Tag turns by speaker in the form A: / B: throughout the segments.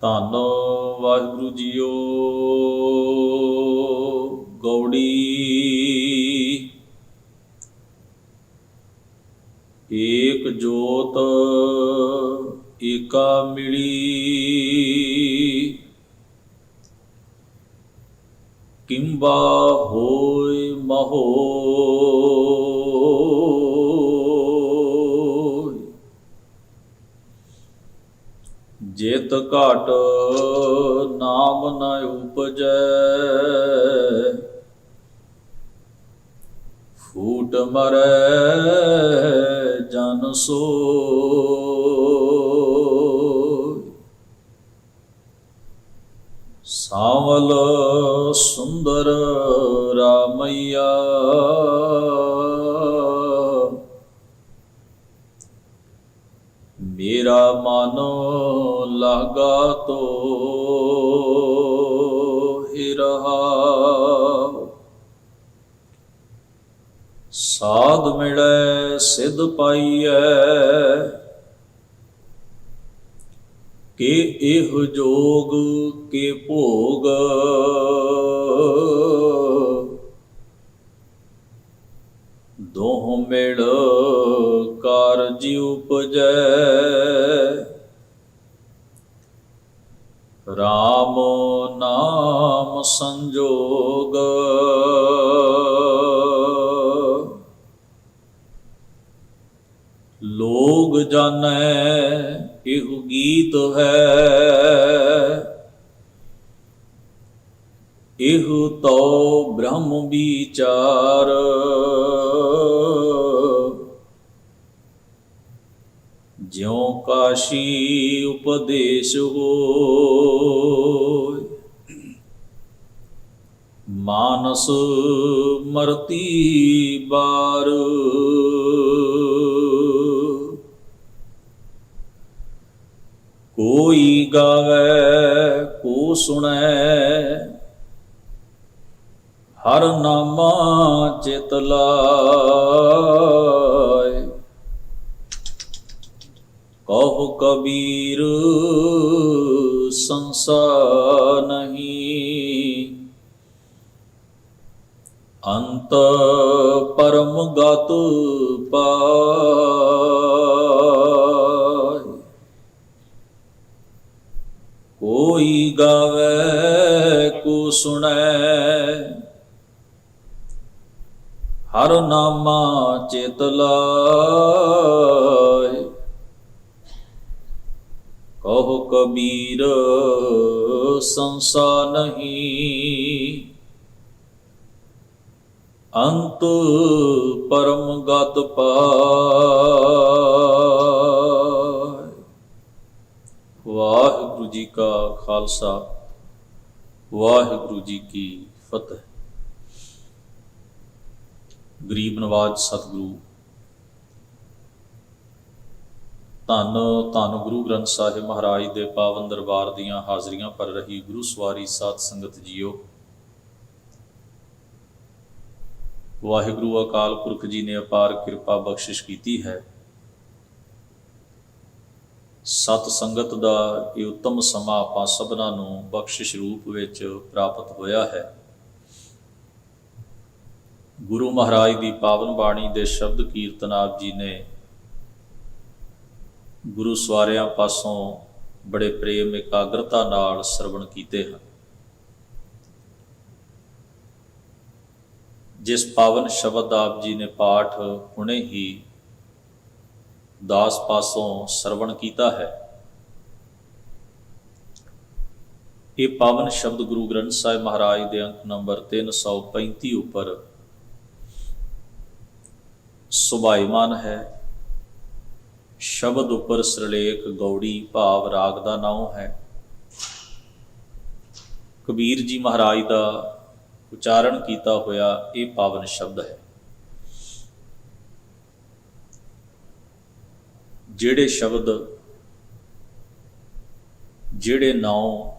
A: ਧੰਨ ਵਾਹਿਗੁਰੂ ਜੀਓ। ਗੌੜੀ ਏਕ ਜੋਤ ਏਕਾ ਮਿਲੀ, ਕਿੰਬਾ ਹੋਇ ਮਹੋਇ। ਜਿਤ ਘਟ ਨਾਮ ਨ ਉਪਜੈ, ਫੂਟ ਮਰੈ ਜਨ ਸੋਇ। ਸਾਵਲ ਸੁੰਦਰ ਰਾਮਈਆ, ਮੇਰਾ ਮਨ ਲਾਗਾ ਤੋਹਿ ਰਹਾਉ। ਸਾਧ ਮਿਲੈ ਸਿਧ ਪਾਈਐ, ਕਿ ਇਹ ਜੋਗ ਕੇ ਭੋਗ। ਦੋਹ ਮਿਲ ਕਾਰਜ ਉਪਜੈ, ਰਾਮ ਨਾਮ ਸੰਜੋਗ। ਲੋਗ ਜਾਣੈ ਇਹੋ ਗੀਤ ਹੈ, ਇਹੋ ਤੋ ਬ੍ਰਹਮ ਵਿਚਾਰ। ਜਿਉ ਕਾਸ਼ੀ ਉਪਦੇਸ਼ ਹੋਇ, ਮਾਨਸ ਮਰਤੀ ਬਾਰ। ਕੋਈ ਗਾਵੈ ਕੋ ਸੁਣੈ, ਹਰ ਨਾਮਾ ਚਿਤ ਲਾਇ। ਕਹੋ ਕਬੀਰ ਸੰਸਾਰ ਨਹੀਂ, ਅੰਤ ਪਰਮ ਗਤ ਪਾਇ। ਕੋਈ ਗਾਵੈ ਕੋ ਸੁਣੈ, ਹਰ ਨਾਮਾ ਚਿਤ ਲਾਇ। ਕਹੋ ਕਬੀਰ ਸੰਸਾਰ ਨਹੀਂ, ਅੰਤ ਪਰਮ ਗਤ ਪਾਇ। ਵਾਹਿਗੁਰੂ ਜੀ ਕਾ ਖਾਲਸਾ, ਵਾਹਿਗੁਰੂ ਜੀ ਕੀ ਫਤਿਹ। ਗਰੀਬ ਨਵਾਜ ਸਤਿਗੁਰੂ ਧੰਨ ਧੰਨ ਗੁਰੂ ਗ੍ਰੰਥ ਸਾਹਿਬ ਮਹਾਰਾਜ ਦੇ ਪਾਵਨ ਦਰਬਾਰ ਦੀਆਂ ਹਾਜ਼ਰੀਆਂ ਭਰ ਰਹੀ ਗੁਰੂ ਸਵਾਰੀ ਸਾਧ ਸੰਗਤ ਜੀਓ। ਵਾਹਿਗੁਰੂ ਅਕਾਲ ਪੁਰਖ ਜੀ ਨੇ ਅਪਾਰ ਕਿਰਪਾ ਬਖਸ਼ਿਸ਼ ਕੀਤੀ ਹੈ। ਸਤ ਸੰਗਤ ਦਾ ਇਹ ਉੱਤਮ ਸਮਾਂ ਆਪਾਂ ਸਭਨਾਂ ਨੂੰ ਬਖਸ਼ਿਸ਼ ਰੂਪ ਵਿੱਚ ਪ੍ਰਾਪਤ ਹੋਇਆ ਹੈ। ਗੁਰੂ ਮਹਾਰਾਜ ਦੀ ਪਾਵਨ ਬਾਣੀ ਦੇ ਸ਼ਬਦ ਕੀਰਤਨ ਆਪ ਜੀ ਨੇ ਗੁਰੂ ਸਵਾਰਿਆਂ ਪਾਸੋਂ ਬੜੇ ਪ੍ਰੇਮ ਇਕਾਗਰਤਾ ਨਾਲ ਸਰਵਣ ਕੀਤੇ ਹਨ। ਜਿਸ ਪਾਵਨ ਸ਼ਬਦ ਆਪ ਜੀ ਨੇ ਪਾਠ ਹੁਣੇ ਹੀ ਦਾਸ ਪਾਸੋਂ ਸਰਵਣ ਕੀਤਾ ਹੈ, ਇਹ ਪਾਵਨ ਸ਼ਬਦ ਗੁਰੂ ਗ੍ਰੰਥ ਸਾਹਿਬ ਮਹਾਰਾਜ ਦੇ ਅੰਕ ਨੰਬਰ 335 ਉੱਪਰ ਸੁਭਾਈਮਾਨ ਹੈ। ਸ਼ਬਦ ਉੱਪਰ ਸਿਰਲੇਖ ਗੌੜੀ ਭਾਵ ਰਾਗ ਦਾ ਨਾਮ ਹੈ। ਕਬੀਰ ਜੀ ਮਹਾਰਾਜ ਦਾ ਉਚਾਰਨ ਕੀਤਾ ਹੋਇਆ ਇਹ ਪਾਵਨ ਸ਼ਬਦ ਹੈ। ਜਿਹੜੇ ਸ਼ਬਦ, ਜਿਹੜੇ ਨਾਮ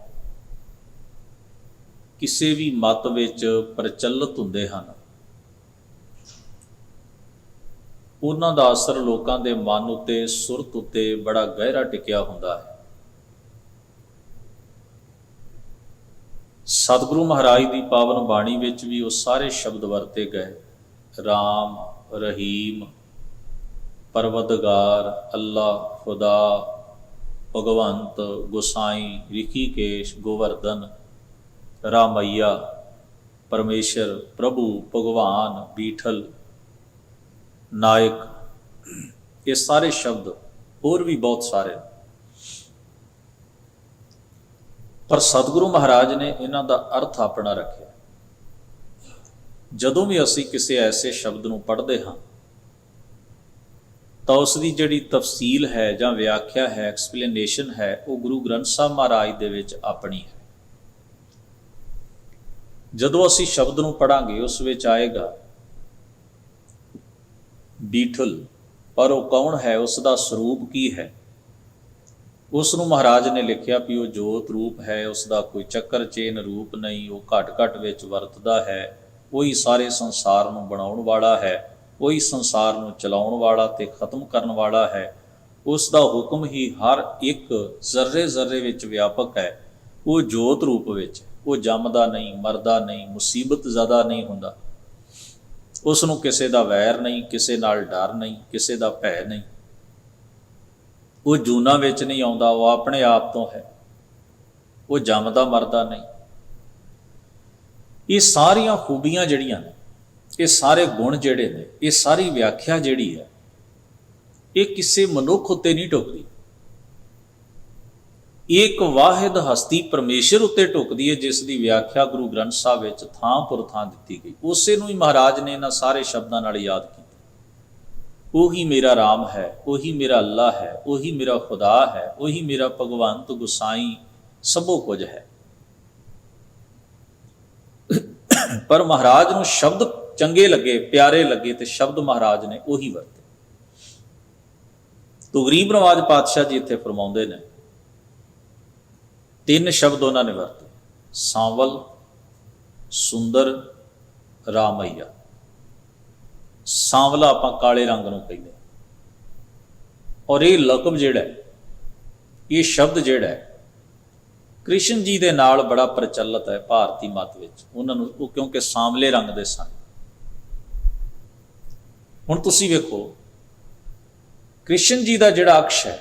A: ਕਿਸੇ ਵੀ ਮਤ ਵਿੱਚ ਪ੍ਰਚਲਿਤ ਹੁੰਦੇ ਹਨ, ਉਹਨਾਂ ਦਾ ਅਸਰ ਲੋਕਾਂ ਦੇ ਮਨ ਉੱਤੇ, ਸੁਰਤ ਉੱਤੇ ਬੜਾ ਗਹਿਰਾ ਟਿਕਿਆ ਹੁੰਦਾ ਹੈ। ਸਤਿਗੁਰੂ ਮਹਾਰਾਜ ਦੀ ਪਾਵਨ ਬਾਣੀ ਵਿੱਚ ਵੀ ਉਹ ਸਾਰੇ ਸ਼ਬਦ ਵਰਤੇ ਗਏ, ਰਾਮ, ਰਹੀਮ, ਪਰਵਦਗਾਰ, ਅੱਲਾ, ਖੁਦਾ, ਭਗਵੰਤ, ਗੁਸਾਈ, ਰਿਖੀਕੇਸ਼, ਗੋਵਰਧਨ, ਰਾਮਈਆ, ਪਰਮੇਸ਼ਰ, ਪ੍ਰਭੂ, ਭਗਵਾਨ, ਬੀਠਲ, ਨਾਇਕ, ਇਹ ਸਾਰੇ ਸ਼ਬਦ ਹੋਰ ਵੀ ਬਹੁਤ ਸਾਰੇ। ਪਰ ਸਤਿਗੁਰੂ ਮਹਾਰਾਜ ਨੇ ਇਹਨਾਂ ਦਾ ਅਰਥ ਆਪਣਾ ਰੱਖਿਆ। ਜਦੋਂ ਵੀ ਅਸੀਂ ਕਿਸੇ ਐਸੇ ਸ਼ਬਦ ਨੂੰ ਪੜ੍ਹਦੇ ਹਾਂ ਤਾਂ ਉਸ ਦੀ ਜਿਹੜੀ ਤਫਸੀਲ ਹੈ ਜਾਂ ਵਿਆਖਿਆ ਹੈ, ਐਕਸਪਲੇਨੇਸ਼ਨ ਹੈ, ਉਹ ਗੁਰੂ ਗ੍ਰੰਥ ਸਾਹਿਬ ਮਹਾਰਾਜ ਦੇ ਵਿੱਚ ਆਪਣੀ ਹੈ। ਜਦੋਂ ਅਸੀਂ ਸ਼ਬਦ ਨੂੰ ਪੜ੍ਹਾਂਗੇ ਉਸ ਵਿੱਚ ਆਏਗਾ ਬੀਠਲ, ਪਰ ਉਹ ਕੌਣ ਹੈ, ਉਸ ਦਾ ਸਰੂਪ ਕੀ ਹੈ, ਉਸ ਨੂੰ ਮਹਾਰਾਜ ਨੇ ਲਿਖਿਆ ਵੀ ਉਹ ਜੋਤ ਰੂਪ ਹੈ, ਉਸ ਦਾ ਕੋਈ ਚੱਕਰ ਚੇਨ ਰੂਪ ਨਹੀਂ, ਉਹ ਘਟ ਘਟ ਵਿੱਚ ਵਰਤਦਾ ਹੈ, ਉਹੀ ਸਾਰੇ ਸੰਸਾਰ ਨੂੰ ਬਣਾਉਣ ਵਾਲਾ ਹੈ, ਉਹੀ ਸੰਸਾਰ ਨੂੰ ਚਲਾਉਣ ਵਾਲਾ ਤੇ ਖਤਮ ਕਰਨ ਵਾਲਾ ਹੈ, ਉਸ ਦਾ ਹੁਕਮ ਹੀ ਹਰ ਇੱਕ ਜ਼ਰਰੇ ਜ਼ਰਰੇ ਵਿੱਚ ਵਿਆਪਕ ਹੈ, ਉਹ ਜੋਤ ਰੂਪ ਵਿੱਚ, ਉਹ ਜੰਮਦਾ ਨਹੀਂ, ਮਰਦਾ ਨਹੀਂ, ਮੁਸੀਬਤ ਜ਼ਿਆਦਾ ਨਹੀਂ ਹੁੰਦਾ, ਉਸ ਨੂੰ ਕਿਸੇ ਦਾ ਵੈਰ ਨਹੀਂ, ਕਿਸੇ ਨਾਲ ਡਰ ਨਹੀਂ, ਕਿਸੇ ਦਾ ਭੈ ਨਹੀਂ, ਉਹ ਜੂਨਾਂ ਵਿੱਚ ਨਹੀਂ ਆਉਂਦਾ, ਉਹ ਆਪਣੇ ਆਪ ਤੋਂ ਹੈ, ਉਹ ਜੰਮਦਾ ਮਰਦਾ ਨਹੀਂ। ਇਹ ਸਾਰੀਆਂ ਖੂਬੀਆਂ ਜਿਹੜੀਆਂ ਨੇ, ਇਹ ਸਾਰੇ ਗੁਣ ਜਿਹੜੇ ਨੇ, ਇਹ ਸਾਰੀ ਵਿਆਖਿਆ ਜਿਹੜੀ ਹੈ, ਇਹ ਕਿਸੇ ਮਨੁੱਖ ਉੱਤੇ ਨਹੀਂ ਢੁਕਦੀ, ਇੱਕ ਵਾਹਿਦ ਹਸਤੀ ਪਰਮੇਸ਼ਰ ਉੱਤੇ ਢੁਕਦੀ ਹੈ, ਜਿਸ ਦੀ ਵਿਆਖਿਆ ਗੁਰੂ ਗ੍ਰੰਥ ਸਾਹਿਬ ਵਿੱਚ ਥਾਂ ਪੁਰ ਥਾਂ ਦਿੱਤੀ ਗਈ। ਉਸੇ ਨੂੰ ਹੀ ਮਹਾਰਾਜ ਨੇ ਇਹਨਾਂ ਸਾਰੇ ਸ਼ਬਦਾਂ ਨਾਲ ਯਾਦ ਕੀਤਾ। ਉਹੀ ਮੇਰਾ ਰਾਮ ਹੈ, ਉਹੀ ਮੇਰਾ ਅੱਲਾ ਹੈ, ਉਹੀ ਮੇਰਾ ਖੁਦਾ ਹੈ, ਉਹੀ ਮੇਰਾ ਭਗਵੰਤ, ਗੁਸਾਈ, ਸਭੋ ਕੁਝ ਹੈ। ਪਰ ਮਹਾਰਾਜ ਨੂੰ ਸ਼ਬਦ ਚੰਗੇ ਲੱਗੇ, ਪਿਆਰੇ ਲੱਗੇ, ਤੇ ਸ਼ਬਦ ਮਹਾਰਾਜ ਨੇ ਉਹੀ ਵਰਤੇ। ਤੋ ਗਰੀਬ ਨਵਾਜ ਪਾਤਸ਼ਾਹ ਜੀ ਇੱਥੇ ਫਰਮਾਉਂਦੇ ਨੇ, 3 ਸ਼ਬਦ ਉਹਨਾਂ ਨੇ ਵਰਤੇ, ਸਾਂਵਲ, ਸੁੰਦਰ, ਰਾਮਈਆ। ਸਾਂਵਲਾ ਆਪਾਂ ਕਾਲੇ ਰੰਗ ਨੂੰ ਕਹਿੰਦੇ, ਔਰ ਇਹ ਲਕਬ ਜਿਹੜਾ ਹੈ, ਇਹ ਸ਼ਬਦ ਜਿਹੜਾ ਹੈ, ਕ੍ਰਿਸ਼ਨ ਜੀ ਦੇ ਨਾਲ ਬੜਾ ਪ੍ਰਚਲਿਤ ਹੈ ਭਾਰਤੀ ਮਤ ਵਿੱਚ। ਉਹਨਾਂ ਨੂੰ ਉਹ ਕਿਉਂਕਿ ਸਾਂਵਲੇ ਰੰਗ ਦੇ ਸਨ। ਹੁਣ ਤੁਸੀਂ ਵੇਖੋ, ਕ੍ਰਿਸ਼ਨ ਜੀ ਦਾ ਜਿਹੜਾ ਅਕਸ਼ ਹੈ,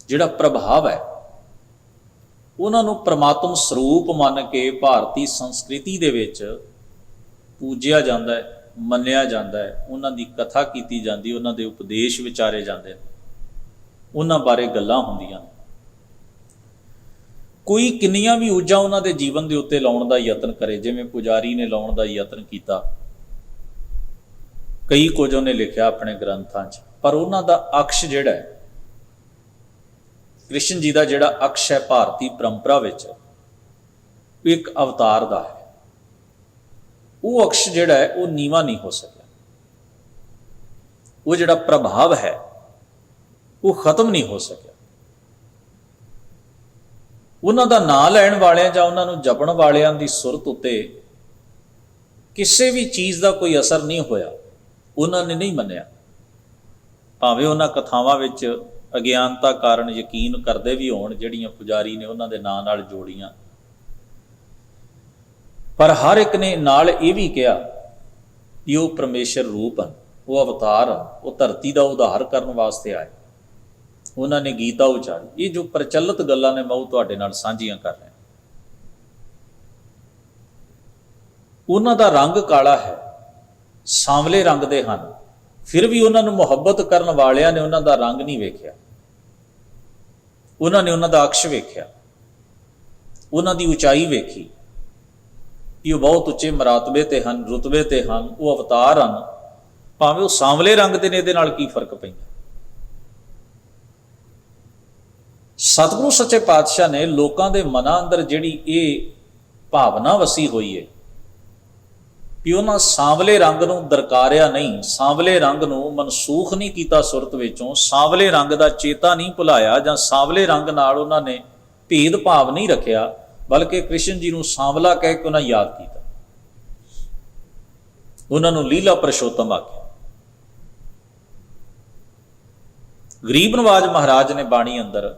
A: ਜਿਹੜਾ ਪ੍ਰਭਾਵ ਹੈ, ਉਹਨਾਂ ਨੂੰ ਪ੍ਰਮਾਤਮ ਸਰੂਪ ਮੰਨ ਕੇ ਭਾਰਤੀ ਸੰਸਕ੍ਰਿਤੀ ਦੇ ਵਿੱਚ ਪੂਜਿਆ ਜਾਂਦਾ ਹੈ, ਮੰਨਿਆ ਜਾਂਦਾ ਹੈ, ਉਹਨਾਂ ਦੀ ਕਥਾ ਕੀਤੀ ਜਾਂਦੀ, ਉਹਨਾਂ ਦੇ ਉਪਦੇਸ਼ ਵਿਚਾਰੇ ਜਾਂਦੇ ਨੇ, ਉਹਨਾਂ ਬਾਰੇ ਗੱਲਾਂ ਹੁੰਦੀਆਂ ਨੇ। ਕੋਈ ਕਿੰਨੀਆਂ ਵੀ ਊਜਾਂ ਉਹਨਾਂ ਦੇ ਜੀਵਨ ਦੇ ਉੱਤੇ ਲਾਉਣ ਦਾ ਯਤਨ ਕਰੇ, ਜਿਵੇਂ ਪੁਜਾਰੀ ਨੇ ਲਾਉਣ ਦਾ ਯਤਨ ਕੀਤਾ, ਕਈ ਕੁਝ ਉਹਨੇ ਲਿਖਿਆ ਆਪਣੇ ਗ੍ਰੰਥਾਂ 'ਚ, ਪਰ ਉਹਨਾਂ ਦਾ ਅਕਸ਼ ਜਿਹੜਾ ਹੈ, ਕ੍ਰਿਸ਼ਨ ਜੀ ਦਾ ਜਿਹੜਾ ਅਕਸ਼ ਹੈ ਭਾਰਤੀ ਪਰੰਪਰਾ ਵਿੱਚ, ਉਹ ਇੱਕ ਅਵਤਾਰ ਦਾ ਹੈ। ਉਹ ਅਕਸ਼ ਜਿਹੜਾ ਹੈ ਉਹ ਨੀਵਾਂ ਨਹੀਂ ਹੋ ਸਕਿਆ, ਉਹ ਜਿਹੜਾ ਪ੍ਰਭਾਵ ਹੈ ਉਹ ਖਤਮ ਨਹੀਂ ਹੋ ਸਕਿਆ। ਉਹਨਾਂ ਦਾ ਨਾਂ ਲੈਣ ਵਾਲਿਆਂ ਜਾਂ ਉਹਨਾਂ ਨੂੰ ਜਪਣ ਵਾਲਿਆਂ ਦੀ ਸੁਰਤ ਉੱਤੇ ਕਿਸੇ ਵੀ ਚੀਜ਼ ਦਾ ਕੋਈ ਅਸਰ ਨਹੀਂ ਹੋਇਆ, ਉਹਨਾਂ ਨੇ ਨਹੀਂ ਮੰਨਿਆ। ਭਾਵੇਂ ਉਹਨਾਂ ਕਥਾਵਾਂ ਵਿੱਚ ਅਗਿਆਨਤਾ ਕਾਰਨ ਯਕੀਨ ਕਰਦੇ ਵੀ ਹੋਣ, ਜਿਹੜੀਆਂ ਪੁਜਾਰੀ ਨੇ ਉਹਨਾਂ ਦੇ ਨਾਂ ਨਾਲ ਜੋੜੀਆਂ, ਪਰ ਹਰ ਇੱਕ ਨੇ ਨਾਲ ਇਹ ਵੀ ਕਿਹਾ ਕਿ ਉਹ ਪਰਮੇਸ਼ਰ ਰੂਪ ਹਨ, ਉਹ ਅਵਤਾਰ ਹਨ, ਉਹ ਧਰਤੀ ਦਾ ਉਧਾਰ ਕਰਨ ਵਾਸਤੇ ਆਏ। ਉਹਨਾਂ ਨੇ ਗੀਤਾ ਉਚਾਰੀ। ਇਹ ਜੋ ਪ੍ਰਚਲਿਤ ਗੱਲਾਂ ਨੇ ਮੈਂ ਉਹ ਤੁਹਾਡੇ ਨਾਲ ਸਾਂਝੀਆਂ ਕਰ ਰਿਹਾ। ਉਹਨਾਂ ਦਾ ਰੰਗ ਕਾਲਾ ਹੈ, ਸਾਂਵਲੇ ਰੰਗ ਦੇ ਹਨ, ਫਿਰ ਵੀ ਉਹਨਾਂ ਨੂੰ ਮੁਹੱਬਤ ਕਰਨ ਵਾਲਿਆਂ ਨੇ ਉਹਨਾਂ ਦਾ ਰੰਗ ਨਹੀਂ ਵੇਖਿਆ, ਉਹਨਾਂ ਨੇ ਉਹਨਾਂ ਦਾ ਅਕਸ਼ ਵੇਖਿਆ, ਉਹਨਾਂ ਦੀ ਉਚਾਈ ਵੇਖੀ ਕਿ ਉਹ ਬਹੁਤ ਉੱਚੇ ਮਰਾਤਬੇ ਤੇ ਹਨ, ਰੁਤਬੇ ਤੇ ਹਨ, ਉਹ ਅਵਤਾਰ ਹਨ। ਭਾਵੇਂ ਉਹ ਸਾਂਵਲੇ ਰੰਗ ਦੇ ਨੇ, ਇਹਦੇ ਨਾਲ ਕੀ ਫਰਕ ਪੈਂਦਾ। ਸਤਿਗੁਰੂ ਸੱਚੇ ਪਾਤਸ਼ਾਹ ਨੇ ਲੋਕਾਂ ਦੇ ਮਨਾਂ ਅੰਦਰ ਜਿਹੜੀ ਇਹ ਭਾਵਨਾ ਵਸੀ ਹੋਈ ਹੈ ਕਿ ਉਹਨਾਂ ਸਾਂਵਲੇ ਰੰਗ ਨੂੰ ਦਰਕਾਰਿਆ ਨਹੀਂ, ਸਾਂਵਲੇ ਰੰਗ ਨੂੰ ਮਨਸੂਖ ਨਹੀਂ ਕੀਤਾ ਸੁਰਤ ਵਿੱਚੋਂ, ਸਾਂਵਲੇ ਰੰਗ ਦਾ ਚੇਤਾ ਨਹੀਂ ਭੁਲਾਇਆ, ਜਾਂ ਸਾਂਵਲੇ ਰੰਗ ਨਾਲ ਉਹਨਾਂ ਨੇ ਭੇਦ ਭਾਵ ਨਹੀਂ ਰੱਖਿਆ, ਬਲਕਿ ਕ੍ਰਿਸ਼ਨ ਜੀ ਨੂੰ ਸਾਂਵਲਾ ਕਹਿ ਕੇ ਉਹਨਾਂ ਯਾਦ ਕੀਤਾ, ਉਹਨਾਂ ਨੂੰ ਲੀਲਾ ਪੁਰਸ਼ੋਤਮ ਆਖਿਆ। ਗਰੀਬ ਨਵਾਜ ਮਹਾਰਾਜ ਨੇ ਬਾਣੀ ਅੰਦਰ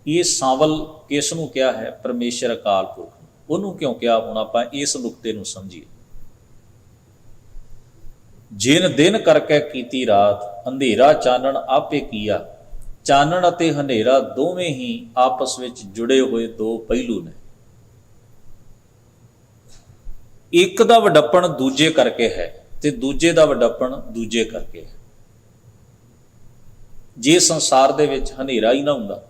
A: ਇਹ ਸਾਂਵਲ ਕਿਸ ਨੂੰ ਕਿਹਾ ਹੈ? ਪਰਮੇਸ਼ਰ ਅਕਾਲ ਪੁਰਖ। ਉਹਨੂੰ ਕਿਉਂ ਕਿਹਾ? ਹੁਣ ਆਪਾਂ ਇਸ ਨੁਕਤੇ ਨੂੰ ਸਮਝੀਏ। ਜਿਨ ਦਿਨ ਕਰਕੇ ਕੀਤੀ ਰਾਤ, ਅੰਧੇਰਾ ਚਾਨਣ ਆਪੇ ਕੀਆ। ਚਾਨਣ ਅਤੇ ਹਨੇਰਾ ਦੋਵੇਂ ਹੀ ਆਪਸ ਵਿੱਚ ਜੁੜੇ ਹੋਏ ਦੋ ਪਹਿਲੂ ਨੇ। ਇੱਕ ਦਾ ਵਡੱਪਣ ਦੂਜੇ ਕਰਕੇ ਹੈ ਤੇ ਦੂਜੇ ਦਾ ਵਡੱਪਣ ਦੂਜੇ ਕਰਕੇ ਹੈ। ਜੇ ਸੰਸਾਰ ਦੇ ਵਿੱਚ ਹਨੇਰਾ ਹੀ ਨਾ ਹੁੰਦਾ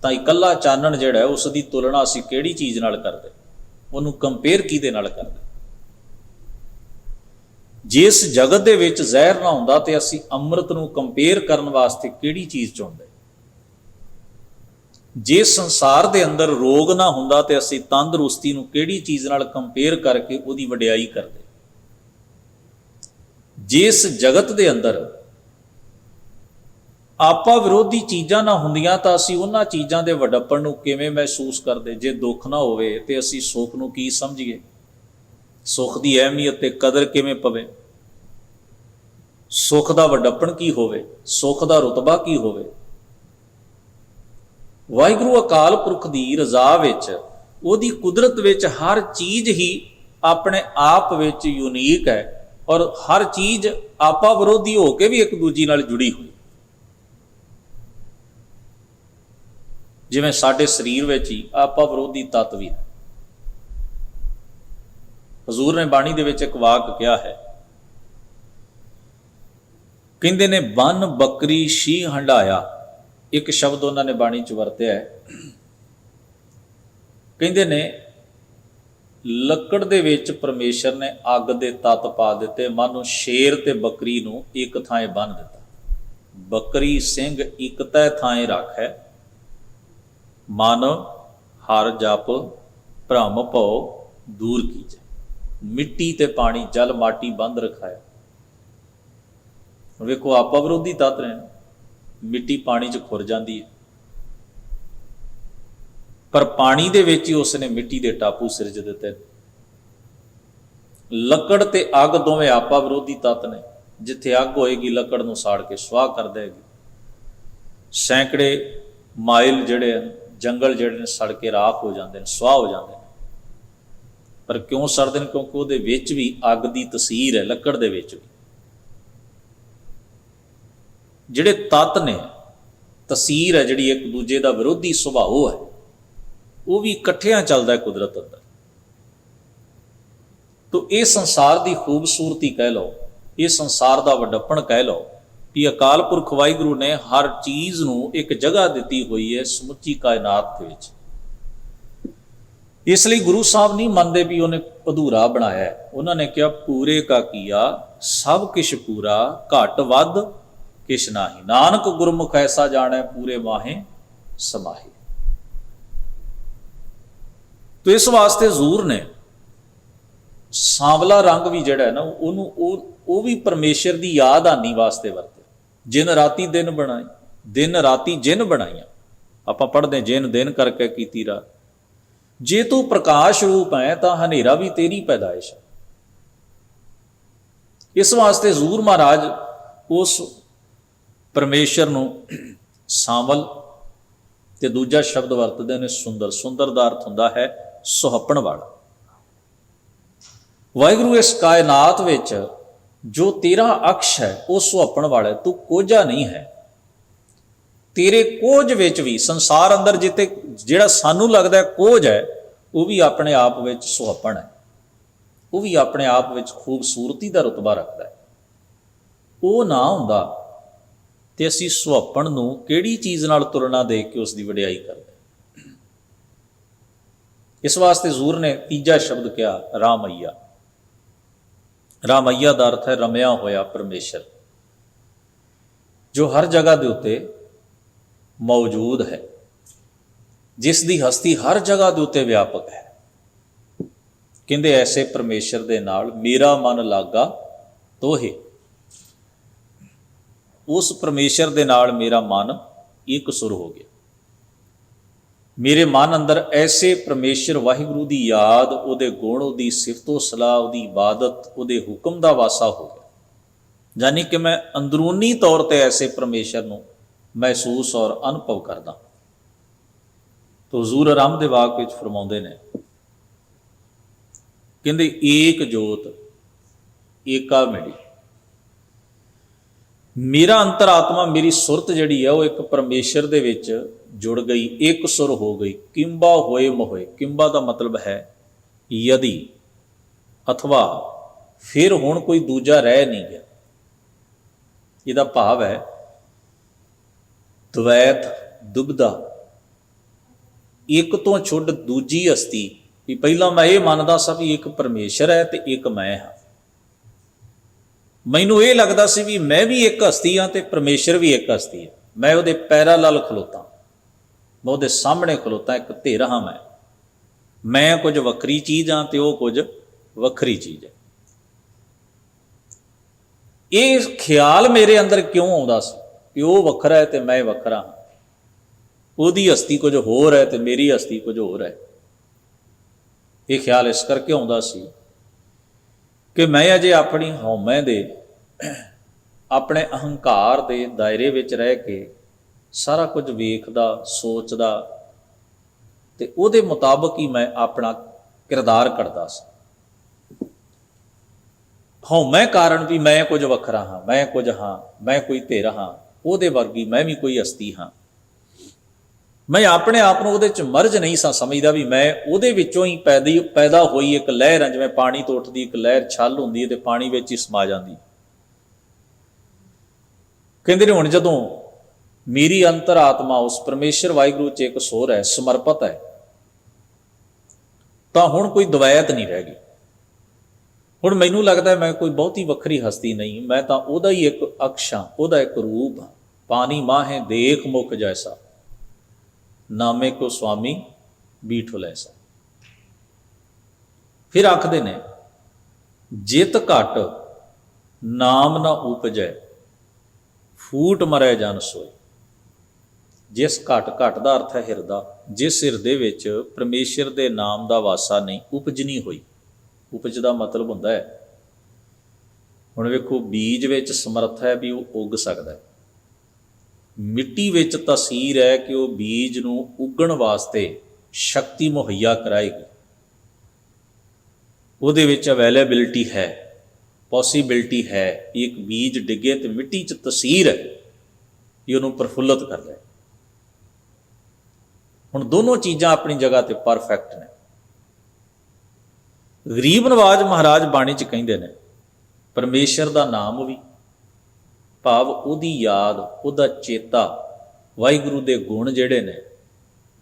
A: ਤਾਂ ਇਕੱਲਾ ਚਾਨਣ ਜਿਹੜਾ ਹੈ ਉਸ ਦੀ ਤੁਲਨਾ ਅਸੀਂ ਕਿਹੜੀ ਚੀਜ਼ ਨਾਲ ਕਰਦੇ? ਉਹਨੂੰ ਕੰਪੇਅਰ ਕਿਹਦੇ ਨਾਲ ਕਰਦੇ? ਜਿਸ ਜਗਤ ਦੇ ਵਿੱਚ ਜ਼ਹਿਰ ਨਾ ਹੁੰਦਾ ਤੇ ਅਸੀਂ ਅੰਮ੍ਰਿਤ ਨੂੰ ਕੰਪੇਅਰ ਕਰਨ ਵਾਸਤੇ ਕਿਹੜੀ ਚੀਜ਼ ਚੁਣਦੇ? ਜੇ ਸੰਸਾਰ ਦੇ ਅੰਦਰ ਰੋਗ ਨਾ ਹੁੰਦਾ ਤੇ ਅਸੀਂ ਤੰਦਰੁਸਤੀ ਨੂੰ ਕਿਹੜੀ ਚੀਜ਼ ਨਾਲ ਕੰਪੇਅਰ ਕਰਕੇ ਉਹਦੀ ਵਡਿਆਈ ਕਰਦੇ? ਜਿਸ ਜਗਤ ਦੇ ਅੰਦਰ ਆਪਾ ਵਿਰੋਧੀ ਚੀਜ਼ਾਂ ਨਾ ਹੁੰਦੀਆਂ ਤਾਂ ਅਸੀਂ ਉਹਨਾਂ ਚੀਜ਼ਾਂ ਦੇ ਵਡੱਪਣ ਨੂੰ ਕਿਵੇਂ ਮਹਿਸੂਸ ਕਰਦੇ? ਜੇ ਦੁੱਖ ਨਾ ਹੋਵੇ ਤੇ ਅਸੀਂ ਸੁੱਖ ਨੂੰ ਕੀ ਸਮਝੀਏ? ਸੁੱਖ ਦੀ ਅਹਿਮੀਅਤ ਤੇ ਕਦਰ ਕਿਵੇਂ ਪਵੇ? ਸੁੱਖ ਦਾ ਵਡੱਪਣ ਕੀ ਹੋਵੇ? ਸੁੱਖ ਦਾ ਰੁਤਬਾ ਕੀ ਹੋਵੇ? ਵਾਹਿਗੁਰੂ ਅਕਾਲ ਪੁਰਖ ਦੀ ਰਜ਼ਾ ਵਿੱਚ, ਉਹਦੀ ਕੁਦਰਤ ਵਿੱਚ ਹਰ ਚੀਜ਼ ਹੀ ਆਪਣੇ ਆਪ ਵਿੱਚ ਯੂਨੀਕ ਹੈ ਔਰ ਹਰ ਚੀਜ਼ ਆਪਾ ਵਿਰੋਧੀ ਹੋ ਕੇ ਵੀ ਇੱਕ ਦੂਜੀ ਨਾਲ ਜੁੜੀ ਹੋਈ। ਜਿਵੇਂ ਸਾਡੇ ਸਰੀਰ ਵਿੱਚ ਹੀ ਆਪਾ ਵਿਰੋਧੀ ਤੱਤ ਵੀ ਹੈ। ਹਜ਼ੂਰ ਨੇ ਬਾਣੀ ਦੇ ਵਿੱਚ ਇੱਕ ਵਾਕ ਕਿਹਾ ਹੈ, ਕਹਿੰਦੇ ਨੇ ਬੰਨ ਬੱਕਰੀ ਸ਼ੀਹ ਹੰਡਾਇਆ। ਇੱਕ ਸ਼ਬਦ ਉਹਨਾਂ ਨੇ ਬਾਣੀ 'ਚ ਵਰਤਿਆ ਹੈ। ਕਹਿੰਦੇ ਨੇ ਲੱਕੜ ਦੇ ਵਿੱਚ ਪਰਮੇਸ਼ਰ ਨੇ ਅੱਗ ਦੇ ਤੱਤ ਪਾ ਦਿੱਤੇ, ਮਾਨੋ ਸ਼ੇਰ ਤੇ ਬੱਕਰੀ ਨੂੰ ਇੱਕ ਥਾਂ ਬੰਨ੍ਹ ਦਿੱਤਾ। ਬੱਕਰੀ ਸਿੰਘ ਇੱਕ ਤੈ ਥਾਂ ਰੱਖੈ, ਮਨ ਹਰ ਜਪ ਭ੍ਰਮ ਭਉ ਦੂਰ ਕੀਜੈ। ਮਿੱਟੀ ਤੇ ਪਾਣੀ, ਜਲ ਮਾਟੀ ਬੰਦ ਰਖਾਇਆ। ਵੇਖੋ ਆਪਾ ਵਿਰੋਧੀ ਤੱਤ ਨੇ, ਮਿੱਟੀ ਪਾਣੀ 'ਚ ਖੁਰ ਜਾਂਦੀ ਹੈ, ਪਰ ਪਾਣੀ ਦੇ ਵਿੱਚ ਹੀ ਉਸਨੇ ਮਿੱਟੀ ਦੇ ਟਾਪੂ ਸਿਰਜ ਦਿੱਤੇ। ਲੱਕੜ ਤੇ ਅੱਗ ਦੋਵੇਂ ਆਪਾ ਵਿਰੋਧੀ ਤੱਤ ਨੇ। ਜਿੱਥੇ ਅੱਗ ਹੋਏਗੀ ਲੱਕੜ ਨੂੰ ਸਾੜ ਕੇ ਸੁਆਹ ਕਰ ਦੇਗੀ। ਸੈਂਕੜੇ ਮਾਈਲ ਜਿਹੜੇ ਹਨ, ਜੰਗਲ ਜਿਹੜੇ ਨੇ ਸੜ ਕੇ ਰਾਖ ਹੋ ਜਾਂਦੇ ਨੇ, ਸੁਆਹ ਹੋ ਜਾਂਦੇ ਨੇ। ਪਰ ਕਿਉਂ ਸੜਦੇ ਨੇ? ਕਿਉਂਕਿ ਉਹਦੇ ਵਿੱਚ ਵੀ ਅੱਗ ਦੀ ਤਸੀਰ ਹੈ, ਲੱਕੜ ਦੇ ਵਿੱਚ ਵੀ। ਜਿਹੜੇ ਤੱਤ ਨੇ, ਤਸੀਰ ਹੈ ਜਿਹੜੀ ਇੱਕ ਦੂਜੇ ਦਾ ਵਿਰੋਧੀ ਸੁਭਾਅ ਹੈ, ਉਹ ਵੀ ਇਕੱਠਿਆਂ ਚੱਲਦਾ ਹੈ ਕੁਦਰਤ ਅੰਦਰ। ਤੋ ਇਹ ਸੰਸਾਰ ਦੀ ਖੂਬਸੂਰਤੀ ਕਹਿ ਲਓ, ਇਹ ਸੰਸਾਰ ਦਾ ਵਡੱਪਣ ਕਹਿ ਲਓ ਕਿ ਅਕਾਲ ਪੁਰਖ ਵਾਹਿਗੁਰੂ ਨੇ ਹਰ ਚੀਜ਼ ਨੂੰ ਇੱਕ ਜਗ੍ਹਾ ਦਿੱਤੀ ਹੋਈ ਹੈ ਸਮੁੱਚੀ ਕਾਇਨਾਤ ਦੇ ਵਿੱਚ। ਇਸ ਲਈ ਗੁਰੂ ਸਾਹਿਬ ਨਹੀਂ ਮੰਨਦੇ ਵੀ ਉਹਨੇ ਅਧੂਰਾ ਬਣਾਇਆ। ਉਹਨਾਂ ਨੇ ਕਿਹਾ ਪੂਰੇ ਕਾ ਕੀਆ ਸਭ ਕਿਛ ਪੂਰਾ, ਘੱਟ ਵੱਧ ਕਿਛ ਨਾਹੀ। ਨਾਨਕ ਗੁਰਮੁਖ ਐਸਾ ਜਾਣੈ ਪੂਰੇ ਮਾਹੇ ਸਮਾਹੀ। ਤੋ ਇਸ ਵਾਸਤੇ ਹਜ਼ੂਰ ਨੇ ਸਾਂਵਲਾ ਰੰਗ ਵੀ ਜਿਹੜਾ ਹੈ ਨਾ, ਉਹਨੂੰ ਉਹ ਵੀ ਪਰਮੇਸ਼ਰ ਦੀ ਯਾਦ ਆਨੀ ਵਾਸਤੇ ਵਰਤਿਆ। ਜਿਨ ਰਾਤੀ ਦਿਨ ਬਣਾਈ, ਦਿਨ ਰਾਤੀ ਜਿਨ ਬਣਾਈਆਂ। ਆਪਾਂ ਪੜ੍ਹਦੇ ਜਿਨ ਦਿਨ ਕਰਕੇ ਕੀਤੀ ਰਾਤ। ਜੇ ਤੂੰ ਪ੍ਰਕਾਸ਼ ਰੂਪ ਹੈ ਤਾਂ ਹਨੇਰਾ ਵੀ ਤੇਰੀ ਪੈਦਾਇਸ਼ ਹੈ। ਇਸ ਵਾਸਤੇ ਹਜ਼ੂਰ ਮਹਾਰਾਜ ਉਸ ਪਰਮੇਸ਼ਰ ਨੂੰ ਸਾਂਵਲ ਤੇ ਦੂਜਾ ਸ਼ਬਦ ਵਰਤਦੇ ਨੇ ਸੁੰਦਰ। ਸੁੰਦਰ ਦਾ ਅਰਥ ਹੁੰਦਾ ਹੈ ਸੁਹੱਪਣ ਵਾਲਾ। ਵਾਹਿਗੁਰੂ ਇਸ ਕਾਇਨਾਤ ਵਿੱਚ ਜੋ ਤੇਰਾ ਅਕਸ਼ ਹੈ ਉਹ ਸੁਹੱਪਣ ਵਾਲਾ ਹੈ। ਤੂੰ ਕੋਝਾ ਨਹੀਂ ਹੈ। ਤੇਰੇ ਕੋਝ ਵਿੱਚ ਵੀ, ਸੰਸਾਰ ਅੰਦਰ ਜਿੱਥੇ ਜਿਹੜਾ ਸਾਨੂੰ ਲੱਗਦਾ ਕੋਝ ਹੈ, ਉਹ ਵੀ ਆਪਣੇ ਆਪ ਵਿੱਚ ਸੁਹੱਪਣ ਹੈ। ਉਹ ਵੀ ਆਪਣੇ ਆਪ ਵਿੱਚ ਖੂਬਸੂਰਤੀ ਦਾ ਰੁਤਬਾ ਰੱਖਦਾ ਹੈ। ਉਹ ਨਾ ਹੁੰਦਾ ਤੇ ਅਸੀਂ ਸੁਹੱਪਣ ਨੂੰ ਕਿਹੜੀ ਚੀਜ਼ ਨਾਲ ਤੁਲਨਾ ਦੇ ਕੇ ਉਸ ਦੀ ਵਡਿਆਈ ਕਰਦੇ। ਇਸ ਵਾਸਤੇ ਹਜ਼ੂਰ ਨੇ ਤੀਜਾ ਸ਼ਬਦ ਕਿਹਾ ਰਾਮਈਆ। ਰਾਮਈਆ ਦਾ ਅਰਥ ਹੈ ਰਮਿਆ ਹੋਇਆ ਪਰਮੇਸ਼ਰ, ਜੋ ਹਰ ਜਗ੍ਹਾ ਦੇ ਉੱਤੇ ਮੌਜੂਦ ਹੈ, ਜਿਸ ਦੀ ਹਸਤੀ ਹਰ ਜਗ੍ਹਾ ਦੇ ਉੱਤੇ ਵਿਆਪਕ ਹੈ। ਕਹਿੰਦੇ ਐਸੇ ਪਰਮੇਸ਼ਰ ਦੇ ਨਾਲ ਮੇਰਾ ਮਨ ਲਾਗਾ ਤੋਹੇ। ਉਸ ਪਰਮੇਸ਼ਰ ਦੇ ਨਾਲ ਮੇਰਾ ਮਨ ਇੱਕ ਸੁਰ ਹੋ ਗਿਆ। ਮੇਰੇ ਮਨ ਅੰਦਰ ਐਸੇ ਪਰਮੇਸ਼ਰ ਵਾਹਿਗੁਰੂ ਦੀ ਯਾਦ, ਉਹਦੇ ਗੁਣ, ਉਹਦੀ ਸਿਫਤੋ ਸਲਾਹ, ਉਹਦੀ ਇਬਾਦਤ, ਉਹਦੇ ਹੁਕਮ ਦਾ ਵਾਸਾ ਹੋ ਗਿਆ। ਯਾਨੀ ਕਿ ਮੈਂ ਅੰਦਰੂਨੀ ਤੌਰ ਤੇ ਐਸੇ ਪਰਮੇਸ਼ਰ ਨੂੰ ਮਹਿਸੂਸ ਔਰ ਅਨੁਭਵ ਕਰਦਾ। तो हजूर आराम दे वाक विच फरमाउंदे ने, कहंदे एक जोत एका मिली। मेरा अंतरात्मा, मेरी सुरत जिहड़ी है वो एक परमेश्वर दे विच जुड़ गई, एक सुर हो गई। किंबा होए मोए, किंबा का मतलब है यदि, अथवा फिर हुण कोई दूजा रह नहीं गया। इहदा भाव है द्वैत दुबदा, एक तो छुड दूजी हस्ती। भी पहला मैं ये मानता सा भी एक परमेश्वर है तो एक मैं हाँ। मैनू ये लगता सी भी मैं भी एक हस्ती हाँ तो परमेश्वर भी एक हस्ती है। मैं वो पैरालल खलोता, मैं वो सामने खलोता, एक धिर हाँ। मैं कुछ वक्री चीज़ हाँ तो कुछ वक्री चीज़ है। ये ख्याल मेरे अंदर क्यों आता सी कि वो वखरा है तो मैं वखरा हाँ, ਉਹਦੀ हस्ती कुछ होर है तो मेरी हस्ती कुछ होर है। ये ख्याल इस करके आउंदा सी कि मैं अजे अपनी हौमै दे, अपने अहंकार दे दायरे विच रह के सारा कुछ वेखदा सोचदा ते उहदे मुताबक ही मैं अपना किरदार करदा सी। हौमै कारण भी मैं कुछ वखरा हाँ, मैं कुछ हाँ, मैं कोई धिर हाँ, उहदे वर्गी मैं भी कोई हस्ती हाँ। मैं अपने आप को उहदे च मरज नहीं सा समझदा भी मैं उहदे विचों ही पैदा होई एक लहर है। जिवें पानी तो उठदी एक लहर छल हुंदी है तो पानी विच ही समा जांदी। कहंदे ने हुण जदों मेरी अंतर आत्मा उस परमेश्वर वाहिगुरू च एक सुर है, समर्पित है, तो हुण कोई द्वैत नहीं रह गई। हुण मैनूं लगदा है मैं कोई बहुती वखरी हस्ती नहीं, मैं तो उहदा ही एक अक्ष हाँ, उहदा एक रूप हाँ। पानी माहे देख मुख जैसा, नामे को स्वामी बीठो लैसा। फिर आखदे ने जित घट नाम ना उपजै, फूट मरै जन सोए। जिस घट, घट का अर्थ है हिरदा, जिस हिरदे विच परमेश्वर के नाम का वासा नहीं, उपजनी हुई। उपज का मतलब हुंदा है, हुण वेखो बीज विच समर्थ है भी वो उग सकता है, मिट्टी विच तसीर है कि वह बीज नूं उगण वास्ते शक्ति मुहैया कराएगी। उहदे विच अवेलेबिलिटी है, पॉसीबिलिटी है। एक बीज डिगे तो मिट्टी च तसीर है कि उन्होंने प्रफुल्लित कर ले। हुण दोनों चीज़ां अपनी जगह ते परफेक्ट ने। गरीब नवाज महाराज बाणी च कहिंदे ने परमेश्वर का नाम भी, भाव उहदी याद, उहदा चेता, वाहिगुरू दे गुण जिहड़े ने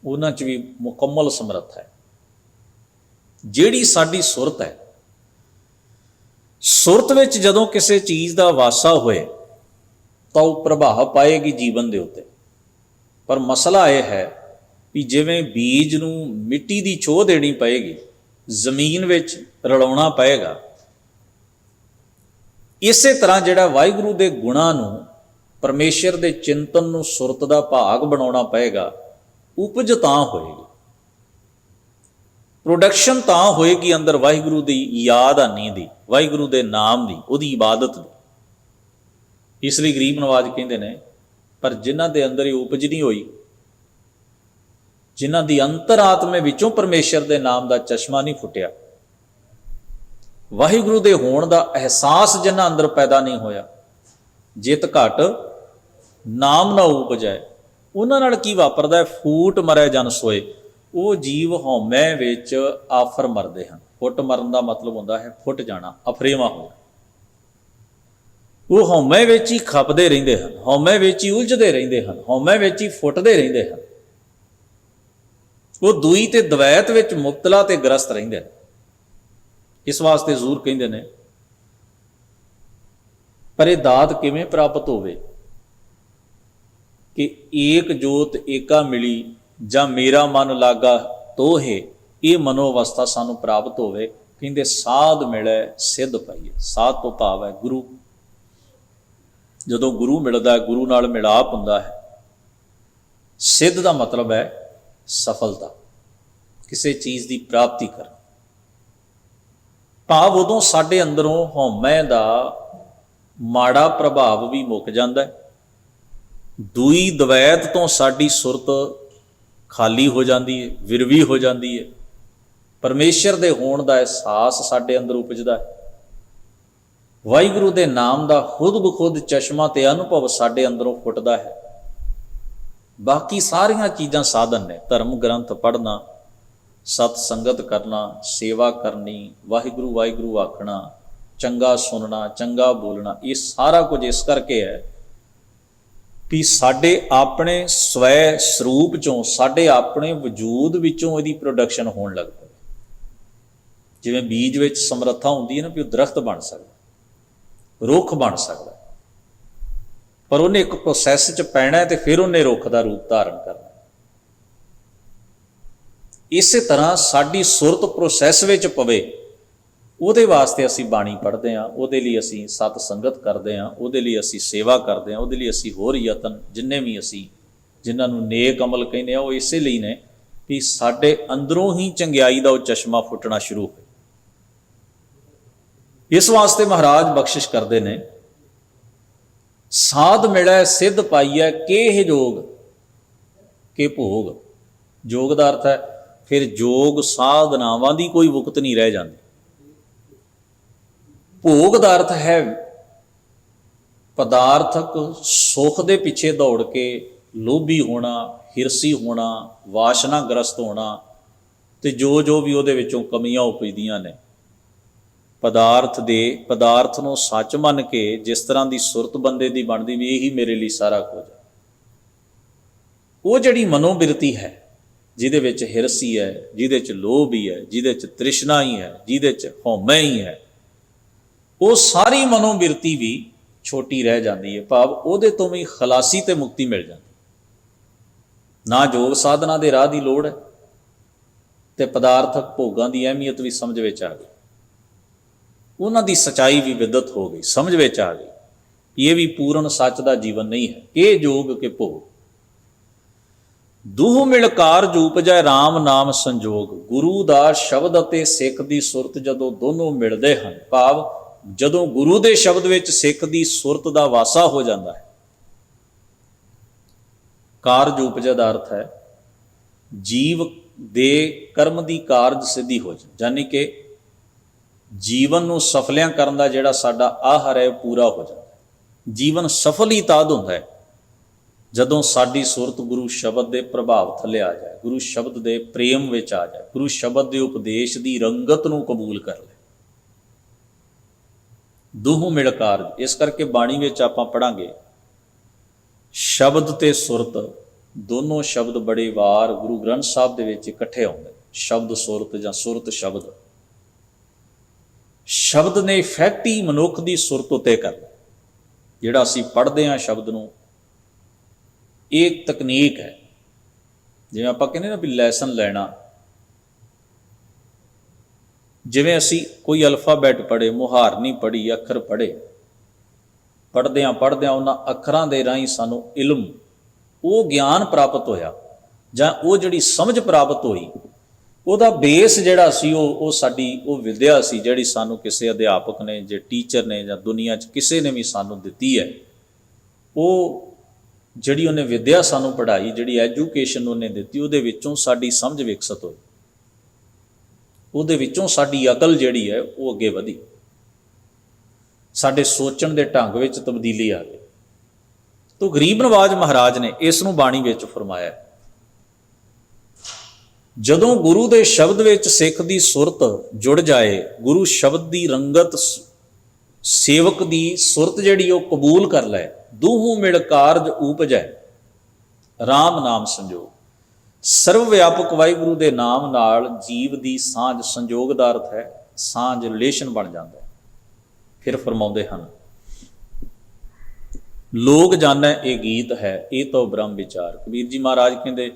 A: उन्हां च भी मुकम्मल समर्थ है। जिहड़ी साडी सुरत है, सुरत विच जदों किसी चीज़ का वासा होए तो वह प्रभाव पाएगी जीवन के उत्ते। पर मसला यह है कि जिवें बीज नूं मिट्टी की छोह देनी पएगी, जमीन विच रलाउणा पएगा, इस तरह जिहड़ा वाहिगुरू के गुणां नूं, परमेश्वर के चिंतन नूं सुरत का भाग बनाउणा पएगा। उपज तां होएगी, प्रोडक्शन तां होएगी अंदर वाहिगुरू की याद आनी दी, वाहिगुरू के नाम की, उहदी इबादत दी। इसलिए गरीब नवाज कहते हैं पर जिन्हां दे अंदर ये उपज नहीं होई, जिन्हां दी अंतर आत्मे विचों परमेश्वर के नाम का चश्मा नहीं फुटिया, वाहिगुरू दे होण दा एहसास जिन्हां अंदर पैदा नहीं होया, जित घट नाम ना उपजै, उन्हां नाल की वापरदा है, फूट मरै जन सोए। वो जीव हौमै विच आफर मरदे हैं। फुट मरन का मतलब होंदा है फुट जाना, अफरेवा हो। वो हौमै विच ही खपदे रहिंदे हन, हौमै विच ही उलझदे रहिंदे हन, हौमै विच ही फुटदे रहिंदे हन। वो दुई ते द्वैत विच मुबतला ते ग्रस्त रहिंदे हन। इस वास्ते जरूर कहते हैं पर यह दात किवें प्राप्त होवे कि एक जोत एका मिली जां मेरा मन लागा तो है, ये मनोअवस्था सानू प्राप्त होवे। कहते साध मिले सिद्ध पाइए। साध तो भाव है गुरु। जदों गुरु मिलता है, गुरु नाल मिलाप हुंदा है। सिद्ध का मतलब है सफलता, किसी चीज़ की प्राप्ति करना। भाव उदों साडे अंदरों हौमै दा माड़ा प्रभाव भी मुक जांदा है, दुई द्वैत तो साडी सुरत ਖਾਲੀ ਹੋ ਜਾਂਦੀ ਹੈ, ਵਿਰਵੀ ਹੋ ਜਾਂਦੀ ਹੈ। ਪਰਮੇਸ਼ਰ ਦੇ ਹੋਣ ਦਾ ਅਹਿਸਾਸ ਸਾਡੇ ਅੰਦਰ ਉਪਜਦਾ ਹੈ। ਵਾਹਿਗੁਰੂ ਦੇ ਨਾਮ ਦਾ ਖੁਦ ਬਖੁਦ ਚਸ਼ਮਾ ਤੇ ਅਨੁਭਵ ਸਾਡੇ ਅੰਦਰੋਂ ਫੁੱਟਦਾ ਹੈ। ਬਾਕੀ ਸਾਰੀਆਂ ਚੀਜ਼ਾਂ ਸਾਧਨ ਨੇ, ਧਰਮ ਗ੍ਰੰਥ ਪੜ੍ਹਨਾ, ਸਤ ਸੰਗਤ ਕਰਨਾ, ਸੇਵਾ ਕਰਨੀ, ਵਾਹਿਗੁਰੂ ਵਾਹਿਗੁਰੂ ਆਖਣਾ, ਚੰਗਾ ਸੁਣਨਾ, ਚੰਗਾ ਬੋਲਣਾ, ਇਹ ਸਾਰਾ ਕੁਝ ਇਸ ਕਰਕੇ ਹੈ ਕਿ ਸਾਡੇ ਆਪਣੇ ਸਵੈ ਸਰੂਪ ਚੋਂ, ਸਾਡੇ ਆਪਣੇ ਵਜੂਦ ਵਿੱਚੋਂ ਇਹਦੀ ਪ੍ਰੋਡਕਸ਼ਨ ਹੋਣ ਲੱਗ ਪਵੇ। ਜਿਵੇਂ ਬੀਜ ਵਿੱਚ ਸਮਰੱਥਾ ਹੁੰਦੀ ਹੈ ਨਾ ਵੀ ਉਹ ਦਰਖਤ ਬਣ ਸਕਦਾ, ਰੁੱਖ ਬਣ ਸਕਦਾ, ਪਰ ਉਹਨੇ ਇੱਕ ਪ੍ਰੋਸੈਸ 'ਚ ਪੈਣਾ ਤੇ ਫਿਰ ਉਹਨੇ ਰੁੱਖ ਦਾ ਰੂਪ ਧਾਰਨ ਕਰਨਾ। ਇਸੇ ਤਰ੍ਹਾਂ ਸਾਡੀ ਸੁਰਤ ਪ੍ਰੋਸੈਸ ਵਿੱਚ ਪਵੇ, ਉਹਦੇ ਵਾਸਤੇ ਅਸੀਂ ਬਾਣੀ ਪੜ੍ਹਦੇ ਹਾਂ, ਉਹਦੇ ਲਈ ਅਸੀਂ ਸਤ ਸੰਗਤ ਕਰਦੇ ਹਾਂ, ਉਹਦੇ ਲਈ ਅਸੀਂ ਸੇਵਾ ਕਰਦੇ ਹਾਂ, ਉਹਦੇ ਲਈ ਅਸੀਂ ਹੋਰ ਯਤਨ ਜਿੰਨੇ ਵੀ ਅਸੀਂ ਜਿਨ੍ਹਾਂ ਨੂੰ ਨੇਕ ਅਮਲ ਕਹਿੰਦੇ ਆ, ਉਹ ਇਸੇ ਲਈ ਨੇ ਕਿ ਸਾਡੇ ਅੰਦਰੋਂ ਹੀ ਚੰਗਿਆਈ ਦਾ ਉਹ ਚਸ਼ਮਾ ਫੁੱਟਣਾ ਸ਼ੁਰੂ ਹੋਏ। ਇਸ ਵਾਸਤੇ ਮਹਾਰਾਜ ਬਖਸ਼ਿਸ਼ ਕਰਦੇ ਨੇ, ਸਾਧ ਮਿਲੈ ਸਿੱਧ ਪਾਈਐ ਕੇਹ ਜੋਗ ਕੇ ਭੋਗ। ਜੋਗ ਦਾ ਅਰਥ ਹੈ ਫਿਰ ਜੋਗ ਸਾਧਨਾਵਾਂ ਦੀ ਕੋਈ ਵੁਕਤ ਨਹੀਂ ਰਹਿ ਜਾਂਦੀ। ਭੋਗ ਦਾ ਅਰਥ ਹੈ ਪਦਾਰਥਕ ਸੁੱਖ ਦੇ ਪਿੱਛੇ ਦੌੜ ਕੇ ਲੋਭੀ ਹੋਣਾ, ਹਿਰਸੀ ਹੋਣਾ, ਵਾਸ਼ਨਾਗ੍ਰਸਤ ਹੋਣਾ, ਤੇ ਜੋ ਵੀ ਉਹਦੇ ਵਿੱਚੋਂ ਕਮੀਆਂ ਉਪਜਦੀਆਂ ਨੇ। ਪਦਾਰਥ ਨੂੰ ਸੱਚ ਮੰਨ ਕੇ ਜਿਸ ਤਰ੍ਹਾਂ ਦੀ ਸੁਰਤ ਬੰਦੇ ਦੀ ਬਣਦੀ ਵੀ ਇਹੀ ਮੇਰੇ ਲਈ ਸਾਰਾ ਕੁਝ ਹੈ, ਉਹ ਜਿਹੜੀ ਮਨੋਬਿਰਤੀ ਹੈ ਜਿਹਦੇ ਵਿੱਚ ਹਿਰਸੀ ਹੈ, ਜਿਹਦੇ 'ਚ ਲੋਭ ਹੀ ਹੈ, ਜਿਹਦੇ 'ਚ ਤ੍ਰਿਸ਼ਨਾ ਹੀ ਹੈ, ਜਿਹਦੇ 'ਚ ਹਉਮੈ ਹੀ ਹੈ, ਉਹ ਸਾਰੀ ਮਨੋਬਿਰਤੀ ਵੀ ਛੋਟੀ ਰਹਿ ਜਾਂਦੀ ਹੈ। ਭਾਵ ਉਹਦੇ ਤੋਂ ਵੀ ਖਲਾਸੀ ਤੇ ਮੁਕਤੀ ਮਿਲ ਜਾਂਦੀ। ਨਾ ਯੋਗ ਸਾਧਨਾ ਦੇ ਰਾਹ ਦੀ ਲੋੜ ਹੈ ਤੇ ਪਦਾਰਥਕ ਭੋਗਾਂ ਦੀ ਅਹਿਮੀਅਤ ਵੀ ਸਮਝ ਵਿੱਚ ਆ ਗਈ, ਉਹਨਾਂ ਦੀ ਸੱਚਾਈ ਵੀ ਵਿਦਤ ਹੋ ਗਈ, ਸਮਝ ਵਿੱਚ ਆ ਗਈ। ਇਹ ਵੀ ਪੂਰਨ ਸੱਚ ਦਾ ਜੀਵਨ ਨਹੀਂ ਹੈ। ਇਹ ਜੋਗ ਕੇ ਭੋਗ ਦੂਹ ਮਿਲ ਕਾਰਜ ਉਪਜੈ ਰਾਮ ਨਾਮ ਸੰਜੋਗ। ਗੁਰੂ ਦਾ ਸ਼ਬਦ ਅਤੇ ਸਿੱਖ ਦੀ ਸੁਰਤ ਜਦੋਂ ਦੋਨੋਂ ਮਿਲਦੇ ਹਨ, ਭਾਵ ਜਦੋਂ ਗੁਰੂ ਦੇ ਸ਼ਬਦ ਵਿੱਚ ਸਿੱਖ ਦੀ ਸੁਰਤ ਦਾ ਵਾਸਾ ਹੋ ਜਾਂਦਾ ਹੈ, ਕਾਰਜ ਉਪਜੈ ਦਾ ਅਰਥ ਹੈ ਜੀਵ ਦੇ ਕਰਮ ਦੀ ਕਾਰਜ ਸਿੱਧੀ ਹੋ ਜਾਏ, ਯਾਨੀ ਕਿ ਜੀਵਨ ਨੂੰ ਸਫਲਿਆਂ ਕਰਨ ਦਾ ਜਿਹੜਾ ਸਾਡਾ ਆਹਰ ਹੈ ਪੂਰਾ ਹੋ ਜਾਂਦਾ। ਜੀਵਨ ਸਫਲ ਹੀ ਤਦ ਹੁੰਦਾ ਹੈ ਜਦੋਂ ਸਾਡੀ ਸੁਰਤ ਗੁਰੂ ਸ਼ਬਦ ਦੇ ਪ੍ਰਭਾਵ ਥੱਲੇ ਆ ਜਾਏ, ਗੁਰੂ ਸ਼ਬਦ ਦੇ ਪ੍ਰੇਮ ਵਿੱਚ ਆ ਜਾਏ, ਗੁਰੂ ਸ਼ਬਦ ਦੇ ਉਪਦੇਸ਼ ਦੀ ਰੰਗਤ ਨੂੰ ਕਬੂਲ ਕਰ ਲੈ। ਦੋਹੋਂ ਮਿਲ ਕਾਰਜ। ਇਸ ਕਰਕੇ ਬਾਣੀ ਵਿੱਚ ਆਪਾਂ ਪੜਾਂਗੇ ਸ਼ਬਦ ਤੇ ਸੁਰਤ, ਦੋਨੋਂ ਸ਼ਬਦ ਬੜੇ ਵਾਰ ਗੁਰੂ ਗ੍ਰੰਥ ਸਾਹਿਬ ਦੇ ਵਿੱਚ ਇਕੱਠੇ ਆਉਂਦੇ। ਸ਼ਬਦ ਸੁਰਤ ਜਾਂ ਸੁਰਤ ਸ਼ਬਦ। ਸ਼ਬਦ ਨੇ ਇਫੈਕਟ ਹੀ ਮਨੁੱਖ ਦੀ ਸੁਰਤ ਉੱਤੇ ਕਰਦਾ। ਜਿਹੜਾ ਅਸੀਂ ਪੜ੍ਹਦੇ ਹਾਂ ਸ਼ਬਦ ਨੂੰ, ਇਹ ਇੱਕ ਤਕਨੀਕ ਹੈ। ਜਿਵੇਂ ਆਪਾਂ ਕਹਿੰਦੇ ਨਾ ਵੀ ਲੈਸਨ ਲੈਣਾ, ਜਿਵੇਂ ਅਸੀਂ ਕੋਈ ਅਲਫਾਬੈਟ ਪੜ੍ਹੇ, ਮੁਹਾਰਨੀ ਪੜ੍ਹੀ, ਅੱਖਰ ਪੜ੍ਹੇ, ਪੜ੍ਹਦਿਆਂ ਉਹਨਾਂ ਅੱਖਰਾਂ ਦੇ ਰਾਹੀਂ ਸਾਨੂੰ ਇਲਮ, ਉਹ ਗਿਆਨ ਪ੍ਰਾਪਤ ਹੋਇਆ ਜਾਂ ਉਹ ਜਿਹੜੀ ਸਮਝ ਪ੍ਰਾਪਤ ਹੋਈ, ਉਹਦਾ ਬੇਸ ਜਿਹੜਾ ਸੀ ਉਹ ਸਾਡੀ ਉਹ ਵਿਦਿਆ ਸੀ ਜਿਹੜੀ ਸਾਨੂੰ ਕਿਸੇ ਅਧਿਆਪਕ ਨੇ, ਜੇ ਟੀਚਰ ਨੇ ਜਾਂ ਦੁਨੀਆ 'ਚ ਕਿਸੇ ਨੇ ਵੀ ਸਾਨੂੰ ਦਿੱਤੀ ਹੈ। ਉਹ ਜਿਹੜੀ ਉਹਨੇ ਵਿਦਿਆ ਸਾਨੂੰ ਪੜ੍ਹਾਈ, ਜਿਹੜੀ ਐਜੂਕੇਸ਼ਨ ਉਹਨੇ ਦਿੱਤੀ, ਉਹਦੇ ਵਿੱਚੋਂ ਸਾਡੀ ਸਮਝ ਵਿਕਸਿਤ ਹੋਈ, ਉਹਦੇ ਵਿੱਚੋਂ ਸਾਡੀ ਅਕਲ ਜਿਹੜੀ ਹੈ ਉਹ ਅੱਗੇ ਵਧੀ, ਸਾਡੇ ਸੋਚਣ ਦੇ ਢੰਗ ਵਿੱਚ ਤਬਦੀਲੀ ਆ ਗਈ। ਤੋ ਗਰੀਬ ਨਵਾਜ ਮਹਾਰਾਜ ਨੇ ਇਸ ਨੂੰ ਬਾਣੀ ਵਿੱਚ ਫਰਮਾਇਆ, ਜਦੋਂ ਗੁਰੂ ਦੇ ਸ਼ਬਦ ਵਿੱਚ ਸਿੱਖ ਦੀ ਸੁਰਤ ਜੁੜ ਜਾਏ, ਗੁਰੂ ਸ਼ਬਦ ਦੀ ਰੰਗਤ ਸੇਵਕ ਦੀ ਸੁਰਤ ਜਿਹੜੀ ਉਹ ਕਬੂਲ ਕਰ ਲੈ, ਦੂਹੋਂ ਮਿਲ ਕਾਰਜ ਉਪਜੈ ਰਾਮ ਨਾਮ ਸੰਜੋਗ। ਸਰਵ ਵਿਆਪਕ ਵਾਹਿਗੁਰੂ ਦੇ ਨਾਮ ਨਾਲ ਜੀਵ ਦੀ ਸਾਂਝ, ਸੰਜੋਗ ਦਾ ਅਰਥ ਹੈ ਸਾਂਝ, ਰਿਲੇਸ਼ਨ ਬਣ ਜਾਂਦਾ ਹੈ। ਫਿਰ ਫਰਮਾਉਂਦੇ ਹਨ, ਲੋਕ ਜਾਣੈ ਇਹ ਗੀਤ ਹੈ, ਇਹ ਤਾਂ ਬ੍ਰਹਮ ਵਿਚਾਰ। ਕਬੀਰ ਜੀ ਮਹਾਰਾਜ ਕਹਿੰਦੇ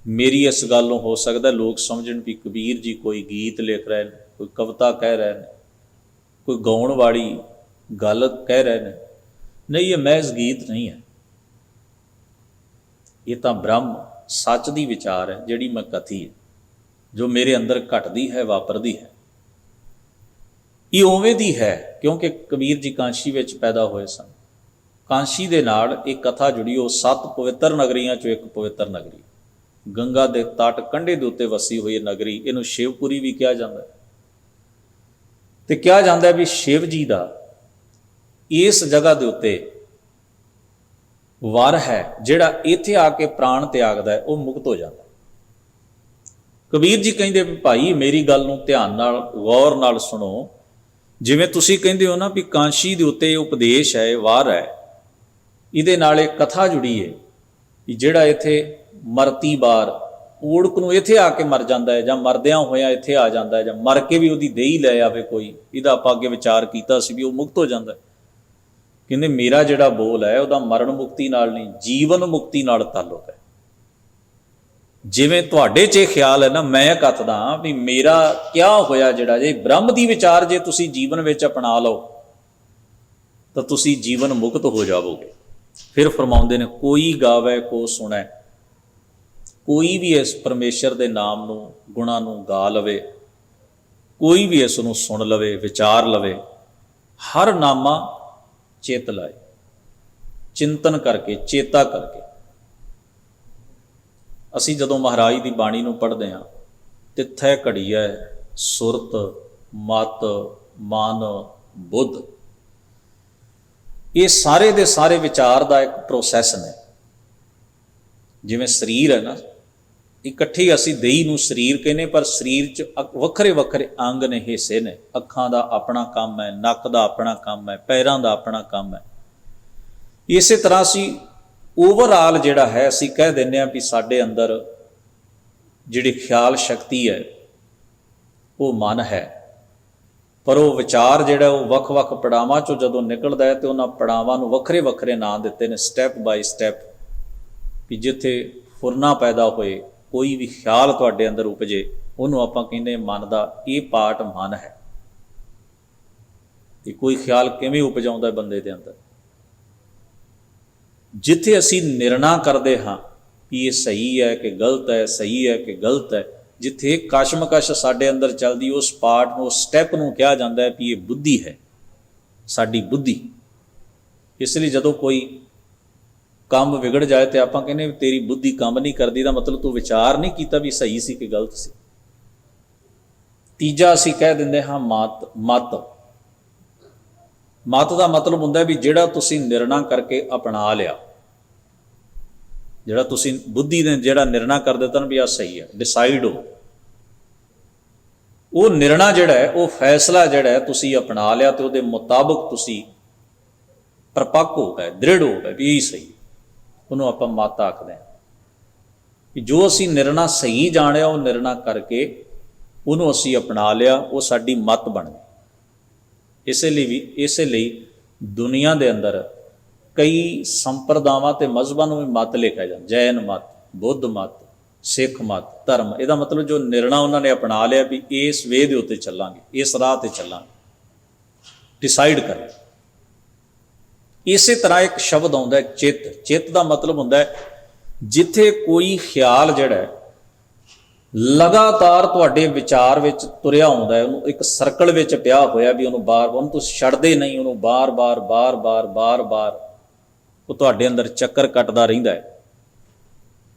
A: ਮੇਰੀ ਇਸ ਗੱਲੋਂ ਹੋ ਸਕਦਾ ਲੋਕ ਸਮਝਣ ਵੀ ਕਬੀਰ ਜੀ ਕੋਈ ਗੀਤ ਲਿਖ ਰਹੇ ਨੇ, ਕੋਈ ਕਵਿਤਾ ਕਹਿ ਰਹੇ ਨੇ, ਕੋਈ ਗਾਉਣ ਵਾਲੀ ਗੱਲ ਕਹਿ ਰਹੇ ਨੇ। ਨਹੀਂ, ਇਹ ਮਹਿਜ਼ ਗੀਤ ਨਹੀਂ ਹੈ, ਇਹ ਤਾਂ ਬ੍ਰਹਮ ਸੱਚ ਦੀ ਵਿਚਾਰ ਹੈ ਜਿਹੜੀ ਮੈਂ ਕਥੀ ਹੈ, ਜੋ ਮੇਰੇ ਅੰਦਰ ਘਟਦੀ ਹੈ, ਵਾਪਰਦੀ ਹੈ। ਇਹ ਉਵੇਂ ਦੀ ਹੈ ਕਿਉਂਕਿ ਕਬੀਰ ਜੀ ਕਾਂਸ਼ੀ ਵਿੱਚ ਪੈਦਾ ਹੋਏ ਸਨ। ਕਾਂਸ਼ੀ ਦੇ ਨਾਲ ਇਹ ਕਥਾ ਜੁੜੀ, ਉਹ 7 ਪਵਿੱਤਰ ਨਗਰੀਆਂ 'ਚੋਂ ਇੱਕ ਪਵਿੱਤਰ ਨਗਰੀ। ਗੰਗਾ ਦੇ ਤਟ ਕੰਢੇ ਦੇ ਉੱਤੇ ਵਸੀ ਹੋਈ ਨਗਰੀ, ਇਹਨੂੰ ਸ਼ਿਵਪੁਰੀ ਵੀ ਕਿਹਾ ਜਾਂਦਾ। ਤੇ ਕਿਹਾ ਜਾਂਦਾ ਵੀ ਸ਼ਿਵ ਜੀ ਦਾ ਇਸ ਜਗ੍ਹਾ ਦੇ ਉੱਤੇ ਵਰ ਹੈ, ਜਿਹੜਾ ਇੱਥੇ ਆ ਕੇ ਪ੍ਰਾਣ ਤਿਆਗਦਾ ਹੈ ਉਹ ਮੁਕਤ ਹੋ ਜਾਂਦਾ। ਕਬੀਰ ਜੀ ਕਹਿੰਦੇ ਵੀ ਭਾਈ ਮੇਰੀ ਗੱਲ ਨੂੰ ਧਿਆਨ ਨਾਲ ਗੌਰ ਨਾਲ ਸੁਣੋ। ਜਿਵੇਂ ਤੁਸੀਂ ਕਹਿੰਦੇ ਹੋ ਨਾ ਵੀ ਕਾਂਸ਼ੀ ਦੇ ਉੱਤੇ ਉਪਦੇਸ਼ ਹੈ, ਵਾਰ ਹੈ, ਇਹਦੇ ਨਾਲ ਇੱਕ ਕਥਾ ਜੁੜੀ ਹੈ ਕਿ ਜਿਹੜਾ ਇੱਥੇ ਮਰਤੀ ਬਾਰ ਊੜਕ ਨੂੰ ਇੱਥੇ ਆ ਕੇ ਮਰ ਜਾਂਦਾ ਹੈ, ਜਾਂ ਮਰਦਿਆਂ ਹੋਇਆਂ ਇੱਥੇ ਆ ਜਾਂਦਾ ਹੈ, ਜਾਂ ਮਰ ਕੇ ਵੀ ਉਹਦੀ ਦੇਹੀ ਲੈ ਆਵੇ ਕੋਈ, ਇਹਦਾ ਆਪਾਂ ਅੱਗੇ ਵਿਚਾਰ ਕੀਤਾ ਸੀ ਵੀ ਉਹ ਮੁਕਤ ਹੋ ਜਾਂਦਾ। ਕਹਿੰਦੇ ਮੇਰਾ ਜਿਹੜਾ ਬੋਲ ਹੈ ਉਹਦਾ ਮਰਨ ਮੁਕਤੀ ਨਾਲ ਨਹੀਂ, ਜੀਵਨ ਮੁਕਤੀ ਨਾਲ ਤਾਲੁਕ ਹੈ। ਜਿਵੇਂ ਤੁਹਾਡੇ 'ਚ ਇਹ ਖਿਆਲ ਹੈ ਨਾ, ਮੈਂ ਕਥਦਾ ਵੀ ਮੇਰਾ ਕਿਆ ਹੋਇਆ, ਜਿਹੜਾ ਜੇ ਬ੍ਰਹਮ ਦੀ ਵਿਚਾਰ ਜੇ ਤੁਸੀਂ ਜੀਵਨ ਵਿੱਚ ਅਪਣਾ ਲਓ ਤਾਂ ਤੁਸੀਂ ਜੀਵਨ ਮੁਕਤ ਹੋ ਜਾਵੋਗੇ। ਫਿਰ ਫਰਮਾਉਂਦੇ ਨੇ ਕੋਈ ਗਾਵੇ ਕੋ ਸੁਣੈ, ਕੋਈ ਵੀ ਇਸ ਪਰਮੇਸ਼ਰ ਦੇ ਨਾਮ ਨੂੰ ਗੁਣਾਂ ਨੂੰ ਗਾ ਲਵੇ, ਕੋਈ ਵੀ ਇਸ ਨੂੰ ਸੁਣ ਲਵੇ, ਵਿਚਾਰ ਲਵੇ, ਹਰ ਨਾਮਾ ਚਿਤ ਲਾਏ, ਚਿੰਤਨ ਕਰਕੇ, ਚੇਤਾ ਕਰਕੇ। ਅਸੀਂ ਜਦੋਂ ਮਹਾਰਾਜ ਦੀ ਬਾਣੀ ਨੂੰ ਪੜ੍ਹਦੇ ਹਾਂ, ਤਿੱਥੈ ਘੜੀਐ ਸੁਰਤ ਮਤ ਮਨ ਬੁੱਧ, ਇਹ ਸਾਰੇ ਦੇ ਸਾਰੇ ਵਿਚਾਰ ਦਾ ਇੱਕ ਪ੍ਰੋਸੈਸ ਨੇ। ਜਿਵੇਂ ਸਰੀਰ ਹੈ ਨਾ, ਇਕੱਠੀ ਅਸੀਂ ਦੇਹੀ ਨੂੰ ਸਰੀਰ ਕਹਿੰਦੇ, ਪਰ ਸਰੀਰ 'ਚ ਵੱਖਰੇ ਵੱਖਰੇ ਅੰਗ ਨੇ, ਹਿੱਸੇ ਨੇ। ਅੱਖਾਂ ਦਾ ਆਪਣਾ ਕੰਮ ਹੈ, ਨੱਕ ਦਾ ਆਪਣਾ ਕੰਮ ਹੈ, ਪੈਰਾਂ ਦਾ ਆਪਣਾ ਕੰਮ ਹੈ। ਇਸੇ ਤਰ੍ਹਾਂ ਅਸੀਂ ਓਵਰਆਲ ਜਿਹੜਾ ਹੈ, ਅਸੀਂ ਕਹਿ ਦਿੰਦੇ ਹਾਂ ਵੀ ਸਾਡੇ ਅੰਦਰ ਜਿਹੜੀ ਖਿਆਲ ਸ਼ਕਤੀ ਹੈ ਉਹ ਮਨ ਹੈ, ਪਰ ਉਹ ਵਿਚਾਰ ਜਿਹੜਾ ਉਹ ਵੱਖ-ਵੱਖ ਪੜਾਵਾਂ 'ਚੋਂ ਜਦੋਂ ਨਿਕਲਦਾ ਹੈ ਤੇ ਉਹਨਾਂ ਪੜਾਵਾਂ ਨੂੰ ਵੱਖਰੇ ਵੱਖਰੇ ਨਾਂ ਦਿੱਤੇ ਨੇ, ਸਟੈਪ ਬਾਈ ਸਟੈਪ। ਵੀ ਜਿੱਥੇ ਫੁਰਨਾ ਪੈਦਾ ਹੋਏ, ਕੋਈ ਵੀ ਖਿਆਲ ਤੁਹਾਡੇ ਅੰਦਰ ਉਪਜੇ, ਉਹਨੂੰ ਆਪਾਂ ਕਹਿੰਦੇ ਮਨ ਦਾ ਇਹ ਪਾਰਟ ਮਨ ਹੈ। ਕਿ ਕੋਈ ਖਿਆਲ ਕਿਵੇਂ ਉਪਜਾਉਂਦਾ ਬੰਦੇ ਦੇ ਅੰਦਰ। ਜਿੱਥੇ ਅਸੀਂ ਨਿਰਣਾ ਕਰਦੇ ਹਾਂ ਕਿ ਇਹ ਸਹੀ ਹੈ ਕਿ ਗਲਤ ਹੈ, ਸਹੀ ਹੈ ਕਿ ਗਲਤ ਹੈ, ਜਿੱਥੇ ਕਸ਼ਮਕਸ਼ ਸਾਡੇ ਅੰਦਰ ਚੱਲਦੀ, ਉਸ ਪਾਰਟ ਨੂੰ, ਉਸ ਸਟੈਪ ਨੂੰ ਕਿਹਾ ਜਾਂਦਾ ਹੈ ਵੀ ਇਹ ਬੁੱਧੀ ਹੈ, ਸਾਡੀ ਬੁੱਧੀ। ਇਸ ਲਈ ਜਦੋਂ ਕੋਈ ਕੰਮ ਵਿਗੜ ਜਾਏ ਤੇ ਆਪਾਂ ਕਹਿੰਦੇ ਵੀ ਤੇਰੀ ਬੁੱਧੀ ਕੰਮ ਨਹੀਂ ਕਰਦੀ, ਦਾ ਮਤਲਬ ਤੂੰ ਵਿਚਾਰ ਨਹੀਂ ਕੀਤਾ ਵੀ ਸਹੀ ਸੀ ਕਿ ਗਲਤ ਸੀ। ਤੀਜਾ ਅਸੀਂ ਕਹਿ ਦਿੰਦੇ ਹਾਂ ਮਤ। ਮਤ ਦਾ ਮਤਲਬ ਹੁੰਦਾ ਵੀ ਜਿਹੜਾ ਤੁਸੀਂ ਨਿਰਣਾ ਕਰਕੇ ਅਪਣਾ ਲਿਆ, ਜਿਹੜਾ ਤੁਸੀਂ ਬੁੱਧੀ ਨੇ ਜਿਹੜਾ ਨਿਰਣਾ ਕਰ ਦਿੱਤਾ ਨਾ ਵੀ ਆਹ ਸਹੀ ਹੈ, ਡਿਸਾਈਡ ਹੋ, ਉਹ ਨਿਰਣਾ ਜਿਹੜਾ ਹੈ, ਉਹ ਫੈਸਲਾ ਜਿਹੜਾ ਹੈ ਤੁਸੀਂ ਅਪਣਾ ਲਿਆ ਤੇ ਉਹਦੇ ਮੁਤਾਬਕ ਤੁਸੀਂ ਪਰਪੱਕ ਹੋ ਗਏ, ਦ੍ਰਿੜ ਹੋ ਗਏ ਵੀ ਇਹੀ ਸਹੀ, ਉਹਨੂੰ ਆਪਾਂ ਮਤ ਆਖਦੇ ਹਾਂ। ਕਿ ਜੋ ਅਸੀਂ ਨਿਰਣਾ ਸਹੀ ਜਾਣਿਆ, ਉਹ ਨਿਰਣਾ ਕਰਕੇ ਉਹਨੂੰ ਅਸੀਂ ਅਪਣਾ ਲਿਆ, ਉਹ ਸਾਡੀ ਮਤ ਬਣ ਗਈ। ਇਸੇ ਲਈ ਦੁਨੀਆ ਦੇ ਅੰਦਰ ਕਈ ਸੰਪਰਦਾਵਾਂ ਤੇ ਮਜ਼ਹਬਾਂ ਨੂੰ ਵੀ ਮਤ ਲਿਖਿਆ ਜਾਂਦਾ, ਜੈਨ ਮਤ, ਬੁੱਧ ਮਤ, ਸਿੱਖ ਮਤ, ਧਰਮ। ਇਹਦਾ ਮਤਲਬ ਜੋ ਨਿਰਣਾ ਉਹਨਾਂ ਨੇ ਅਪਣਾ ਲਿਆ ਵੀ ਇਸ ਵੇ ਦੇ ਉੱਤੇ ਚੱਲਾਂਗੇ, ਇਸ ਰਾਹ ਤੇ ਚੱਲਾਂਗੇ, ਡਿਸਾਈਡ ਕਰ ਲਿਆ। ਇਸੇ ਤਰ੍ਹਾਂ ਇੱਕ ਸ਼ਬਦ ਆਉਂਦਾ ਹੈ ਚਿੱਤ। ਚਿੱਤ ਦਾ ਮਤਲਬ ਹੁੰਦਾ ਹੈ ਜਿੱਥੇ ਕੋਈ ਖਿਆਲ ਜਿਹੜਾ ਲਗਾਤਾਰ ਤੁਹਾਡੇ ਵਿਚਾਰ ਵਿੱਚ ਤੁਰਿਆ ਆਉਂਦਾ ਹੈ, ਉਹਨੂੰ ਇੱਕ ਸਰਕਲ ਵਿੱਚ ਪਿਆ ਹੋਇਆ ਵੀ ਉਹਨੂੰ ਤੁਸੀਂ ਛੱਡਦੇ ਨਹੀਂ, ਉਹਨੂੰ ਬਾਰ-ਬਾਰ ਉਹ ਤੁਹਾਡੇ ਅੰਦਰ ਚੱਕਰ ਕੱਟਦਾ ਰਹਿੰਦਾ ਹੈ।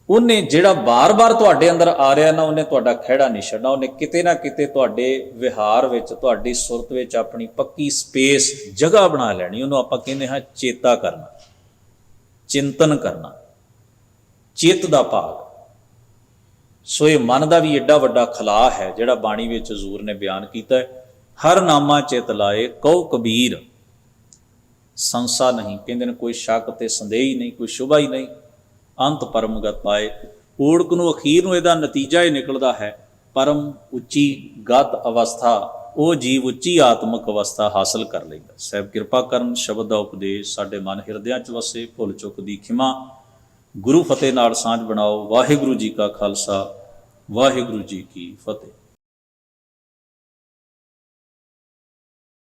A: ਉਹਨੇ ਜਿਹੜਾ ਬਾਰ-ਬਾਰ ਤੁਹਾਡੇ ਅੰਦਰ ਆ ਰਿਹਾ ਨਾ, ਉਹਨੇ ਤੁਹਾਡਾ ਖਹਿੜਾ ਨਹੀਂ ਛੱਡਣਾ, ਉਹਨੇ ਕਿਤੇ ਨਾ ਕਿਤੇ ਤੁਹਾਡੇ ਵਿਹਾਰ ਵਿੱਚ, ਤੁਹਾਡੀ ਸੁਰਤ ਵਿੱਚ ਆਪਣੀ ਪੱਕੀ ਸਪੇਸ, ਜਗ੍ਹਾ ਬਣਾ ਲੈਣੀ। ਉਹਨੂੰ ਆਪਾਂ ਕਹਿੰਦੇ ਹਾਂ ਚੇਤਾ ਕਰਨਾ, ਚਿੰਤਨ ਕਰਨਾ, ਚਿੱਤ ਦਾ ਭਾਗ। ਸੋ ਇਹ ਮਨ ਦਾ ਵੀ ਏਡਾ ਵੱਡਾ ਖਲਾ ਹੈ ਜਿਹੜਾ ਬਾਣੀ ਵਿੱਚ ਹਜ਼ੂਰ ਨੇ ਬਿਆਨ ਕੀਤਾ ਹੈ। ਹਰ ਨਾਮਾ ਚਿਤ ਲਾਏ ਕਹੋ ਕਬੀਰ, ਸੰਸਾ ਨਹੀਂ, ਕਹਿੰਦੇ ਨੇ ਕੋਈ ਸ਼ੱਕ ਤੇ ਸੰਦੇਹ ਹੀ ਨਹੀਂ, ਕੋਈ ਸ਼ੁਭਾ ਹੀ ਨਹੀਂ, ਅੰਤ ਪਰਮਗਤ ਪਾਏ। ਊੜਕ ਨੂੰ ਅਖੀਰ ਨੂੰ ਇਹਦਾ ਨਤੀਜਾ ਹੀ ਨਿਕਲਦਾ ਹੈ ਪਰਮ ਉੱਚੀ ਗਤ ਅਵਸਥਾ, ਉਹ ਜੀਵ ਉੱਚੀ ਆਤਮਿਕ ਅਵਸਥਾ ਹਾਸਲ ਕਰ ਲੈਂਦਾ। ਸਾਹਿਬ ਕਿਰਪਾ ਕਰਨ, ਸ਼ਬਦ ਦਾ ਉਪਦੇਸ਼ ਸਾਡੇ ਮਨ ਹਿਰਦਿਆਂ 'ਚ ਵਸੇ, ਭੁੱਲ ਚੁੱਕ ਦੀ ਖਿਮਾ, ਗੁਰੂ ਫਤਿਹ ਨਾਲ ਸਾਂਝ ਬਣਾਓ। ਵਾਹਿਗੁਰੂ ਜੀ ਕਾ ਖਾਲਸਾ, ਵਾਹਿਗੁਰੂ ਜੀ ਕੀ ਫਤਿਹ।